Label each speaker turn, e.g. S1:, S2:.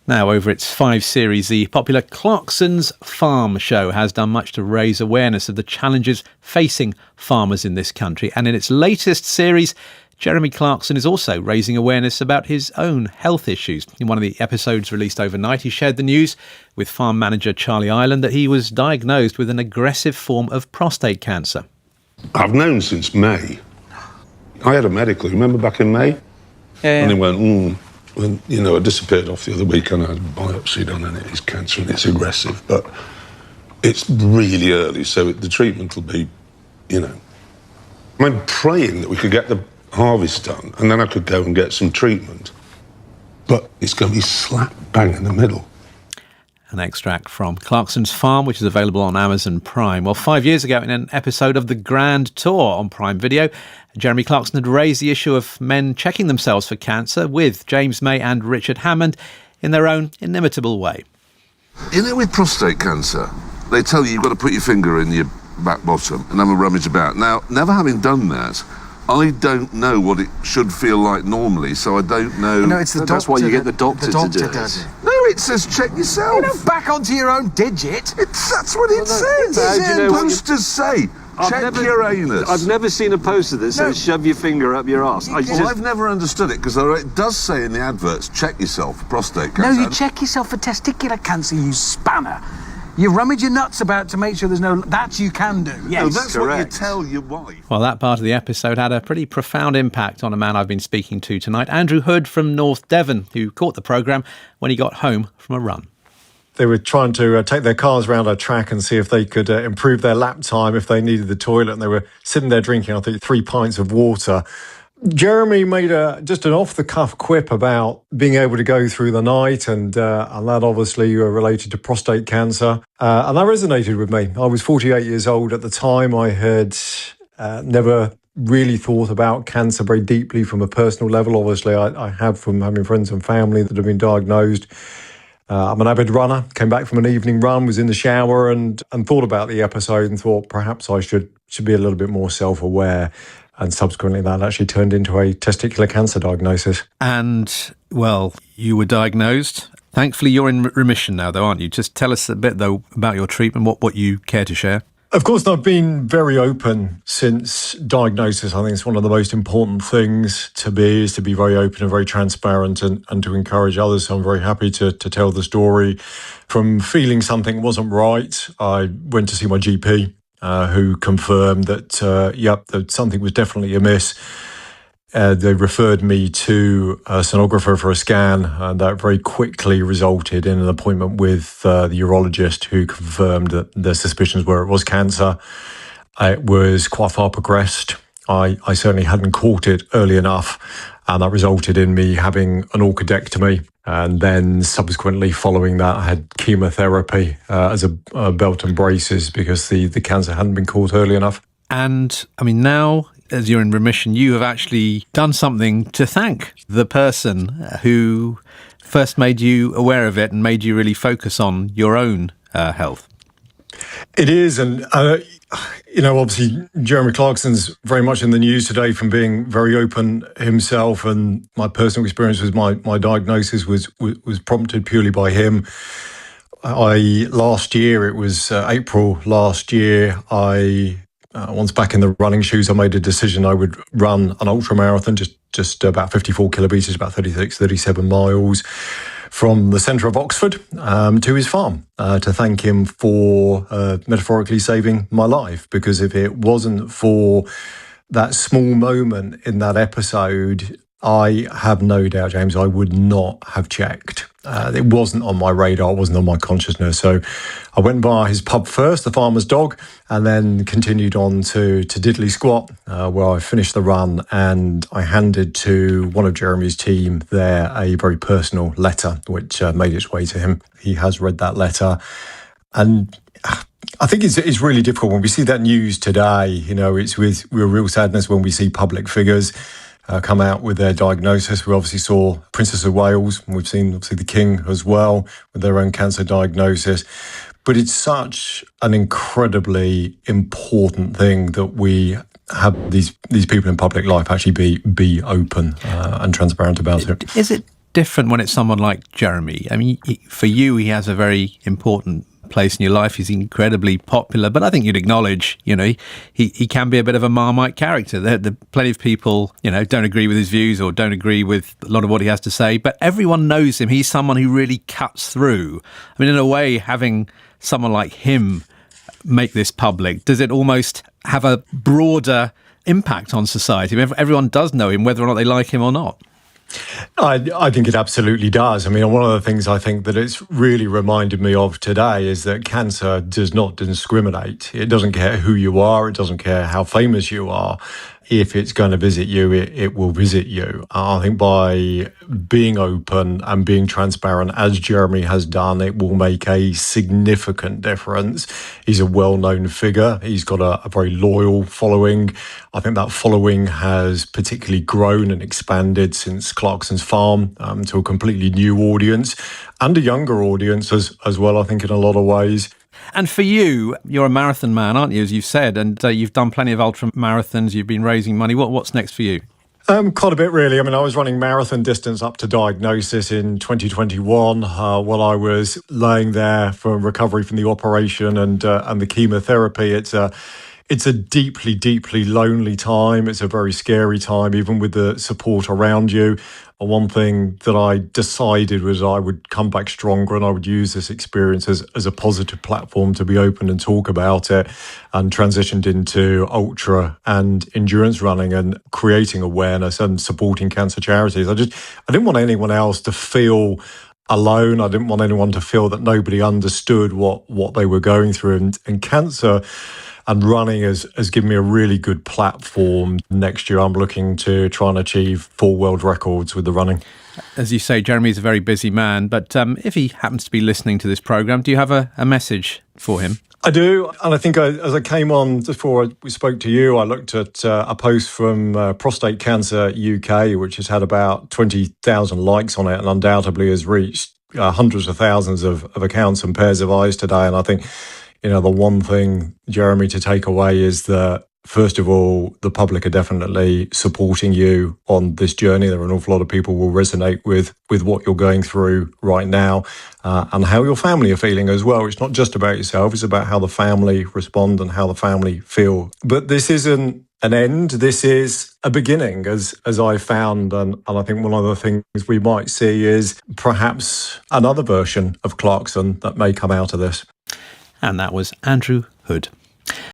S1: Now, over its 5 series, the popular Clarkson's Farm show has done much to raise awareness of the challenges facing farmers in this country. And in its latest series, Jeremy Clarkson is also raising awareness about his own health issues. In one of the episodes released overnight, he shared the news with farm manager Charlie Ireland that he was diagnosed with an aggressive form of prostate cancer.
S2: I've known since May. I had a medical, remember back in May?
S1: Yeah.
S2: And he went, And, I disappeared off the other week and I had a biopsy done and it is cancer and it's aggressive. But it's really early, so the treatment will be, I'm praying that we could get the harvest done and then I could go and get some treatment. But it's going to be slap bang in the middle.
S1: An extract from Clarkson's Farm, which is available on Amazon Prime. Well, 5 years ago, in an episode of The Grand Tour on Prime Video, Jeremy Clarkson had raised the issue of men checking themselves for cancer with James May and Richard Hammond in their own inimitable way.
S3: With prostate cancer, they tell you've got to put your finger in your back bottom and have a rummage about. Now, never having done that, I don't know what it should feel like normally, so I don't know.
S4: No, it's the doctor.
S5: That's why you get the doctor to do it.
S4: Does it.
S3: No, it says check yourself.
S4: Back onto your own digit.
S3: That's what it says. Posters say check your anus.
S5: I've never seen a poster that says shove your finger up your arse.
S3: I've never understood it because it does say in the adverts check yourself for prostate cancer.
S4: No, you check yourself for testicular cancer, you spanner. You rummage your nuts about to make sure there's no... That you can do, yes.
S3: No, that's
S5: correct.
S3: what you tell your wife.
S1: Well, that part of the episode had a pretty profound impact on a man I've been speaking to tonight, Andrew Hood from North Devon, who caught the programme when he got home from a run.
S6: They were trying to take their cars around a track and see if they could improve their lap time if they needed the toilet. And they were sitting there drinking, I think, 3 pints of water. Jeremy made just an off-the-cuff quip about being able to go through the night, and that obviously related to prostate cancer. And that resonated with me. I was 48 years old at the time. I had never really thought about cancer very deeply from a personal level. Obviously, I have from having friends and family that have been diagnosed. I'm an avid runner, came back from an evening run, was in the shower and thought about the episode and thought perhaps I should be a little bit more self-aware. And subsequently, that actually turned into a testicular cancer diagnosis.
S1: And, well, you were diagnosed. Thankfully, you're in remission now, though, aren't you? Just tell us a bit, though, about your treatment, what you care to share.
S6: Of course, I've been very open since diagnosis. I think it's one of the most important things to be, is to be very open and very transparent and to encourage others. So I'm very happy to tell the story. From feeling something wasn't right, I went to see my GP. Who confirmed that, that something was definitely amiss. They referred me to a sonographer for a scan, and that very quickly resulted in an appointment with the urologist, who confirmed that their suspicions were it was cancer. It was quite far progressed. I certainly hadn't caught it early enough, and that resulted in me having an orchidectomy. And then subsequently following that, I had chemotherapy as a belt and braces because the cancer hadn't been caught early enough.
S1: And, I mean, now, as you're in remission, you have actually done something to thank the person who first made you aware of it and made you really focus on your own health.
S6: It is, and obviously Jeremy Clarkson's very much in the news today from being very open himself, and my personal experience with my diagnosis was prompted purely by him. Last year, it was April last year, once back in the running shoes, I made a decision I would run an ultramarathon, just about 54 kilometres, about 36, 37 miles, from the centre of Oxford to his farm to thank him for metaphorically saving my life. Because if it wasn't for that small moment in that episode, I have no doubt, James, I would not have checked. It wasn't on my radar, it wasn't on my consciousness. So I went by his pub first, the Farmer's Dog, and then continued on to Diddley Squat, where I finished the run, and I handed to one of Jeremy's team there a very personal letter, which made its way to him. He has read that letter, and I think it's really difficult when we see that news today. It's with real sadness when we see public figures come out with their diagnosis. We obviously saw Princess of Wales, and we've seen obviously the King as well with their own cancer diagnosis. But it's such an incredibly important thing that we have these people in public life actually be open and transparent about it.
S1: Is it different when it's someone like Jeremy? I mean, for you, he has a very important place in your life. He's incredibly popular, but I think you'd acknowledge, he can be a bit of a Marmite character. There plenty of people, don't agree with his views or don't agree with a lot of what he has to say, but everyone knows him. He's someone who really cuts through. I mean, in a way, having someone like him make this public, does it almost have a broader impact on society? I mean, everyone does know him, whether or not they like him or not.
S6: I think it absolutely does. I mean, one of the things I think that it's really reminded me of today is that cancer does not discriminate. It doesn't care who you are. It doesn't care how famous you are. If it's going to visit you, it will visit you. I think by being open and being transparent, as Jeremy has done, it will make a significant difference. He's a well-known figure. He's got a very loyal following. I think that following has particularly grown and expanded since Clarkson's Farm to a completely new audience and a younger audience as well, I think, in a lot of ways.
S1: And for you, you're a marathon man, aren't you, as you've said, and you've done plenty of ultra marathons, you've been raising money. What's next for you?
S6: Quite a bit, really. I mean, I was running marathon distance up to diagnosis in 2021 while I was laying there for recovery from the operation and the chemotherapy. It's a deeply, deeply lonely time. It's a very scary time, even with the support around you. One thing that I decided was I would come back stronger and I would use this experience as a positive platform to be open and talk about it, and transitioned into ultra and endurance running and creating awareness and supporting cancer charities. I didn't want anyone else to feel alone. I didn't want anyone to feel that nobody understood what they were going through. And cancer and running has given me a really good platform. Next year, I'm looking to try and achieve 4 world records with the running.
S1: As you say, Jeremy's a very busy man, but if he happens to be listening to this programme, do you have a message for him?
S6: I do, and I think as I came on before we spoke to you, I looked at a post from Prostate Cancer UK, which has had about 20,000 likes on it and undoubtedly has reached hundreds of thousands of accounts and pairs of eyes today. And I think, the one thing, Jeremy, to take away is that, first of all, the public are definitely supporting you on this journey. There are an awful lot of people who will resonate with what you're going through right now and how your family are feeling as well. It's not just about yourself, it's about how the family respond and how the family feel. But this isn't an end, this is a beginning, as I found. And I think one of the things we might see is perhaps another version of Clarkson that may come out of this.
S1: And that was Andrew Hood.